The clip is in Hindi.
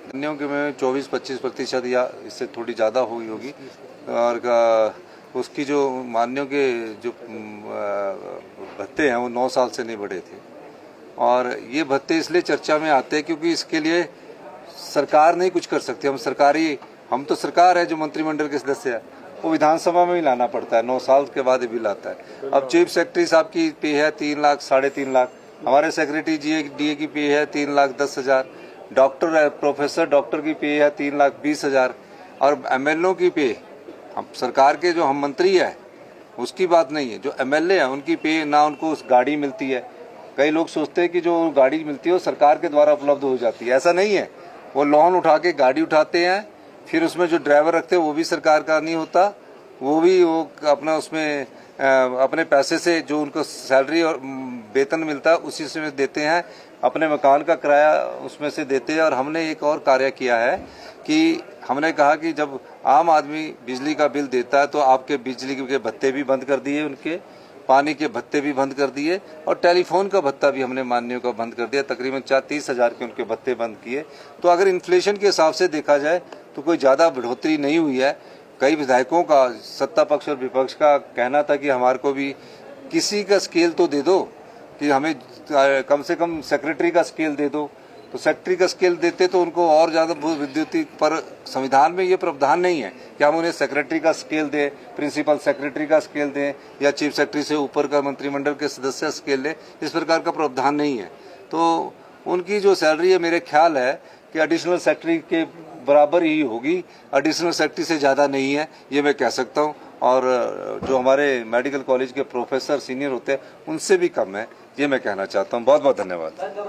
अन्यों के में 24-25% या इससे थोड़ी ज़्यादा हुई होगी और उसकी जो मान्यों के जो भत्ते हैं वो 9 साल से नहीं बढ़े थे। और ये भत्ते इसलिए चर्चा में आते हैं क्योंकि इसके लिए सरकार नहीं कुछ कर सकती। हम तो सरकार है जो मंत्रिमंडल के सदस्य है, वो विधानसभा में ही लाना पड़ता है, 9 साल के बाद भी लाता है। अब चीफ सेक्रेटरी साहब की पे है 3 लाख 3.5 लाख, हमारे सेक्रेटरी डीए की पे है 3,10,000, डॉक्टर प्रोफेसर डॉक्टर की पे है 3,20,000 और एमएलओ की पे, हम सरकार के जो हम मंत्री है उसकी बात नहीं है, जो एमएलए है उनकी पे ना उनको उस गाड़ी मिलती है। कई लोग सोचते हैं कि जो गाड़ी मिलती है वो सरकार के द्वारा उपलब्ध हो जाती है, ऐसा नहीं है। वो लोन उठा के गाड़ी उठाते हैं, फिर उसमें जो ड्राइवर रखते हैं वो भी सरकार का नहीं होता, वो अपना उसमें अपने पैसे से जो उनको सैलरी और वेतन मिलता है उसी से देते हैं, अपने मकान का किराया उसमें से देते हैं। और हमने एक और कार्य किया है कि हमने कहा कि जब आम आदमी बिजली का बिल देता है तो आपके बिजली के भत्ते भी बंद कर दिए, उनके पानी के भत्ते भी बंद कर दिए और टेलीफोन का भत्ता भी हमने मान्यों का बंद कर दिया। तकरीबन 30,000 के उनके भत्ते बंद किए। तो अगर इन्फ्लेशन के हिसाब से देखा जाए तो कोई ज़्यादा बढ़ोतरी नहीं हुई है। कई विधायकों का, सत्ता पक्ष और विपक्ष का कहना था कि हमारे को भी किसी का स्केल तो दे दो, कि हमें कम से कम सेक्रेटरी का स्केल दे दो। तो सेक्रेटरी का स्केल देते तो उनको और ज़्यादा विद्युतीय, पर संविधान में ये प्रावधान नहीं है कि हम उन्हें सेक्रेटरी का स्केल दें, प्रिंसिपल सेक्रेटरी का स्केल दें या चीफ सेक्रेटरी से ऊपर का मंत्रिमंडल के सदस्य स्केल लें। इस प्रकार का प्रावधान नहीं है। तो उनकी जो सैलरी है मेरे ख्याल है कि एडिशनल सेक्रेटरी के बराबर ही होगी, एडिशनल सेक्रेटरी से ज़्यादा नहीं है, ये मैं कह सकता हूँ। और जो हमारे मेडिकल कॉलेज के प्रोफेसर सीनियर होते हैं उनसे भी कम है, ये मैं कहना चाहता हूँ। बहुत बहुत धन्यवाद।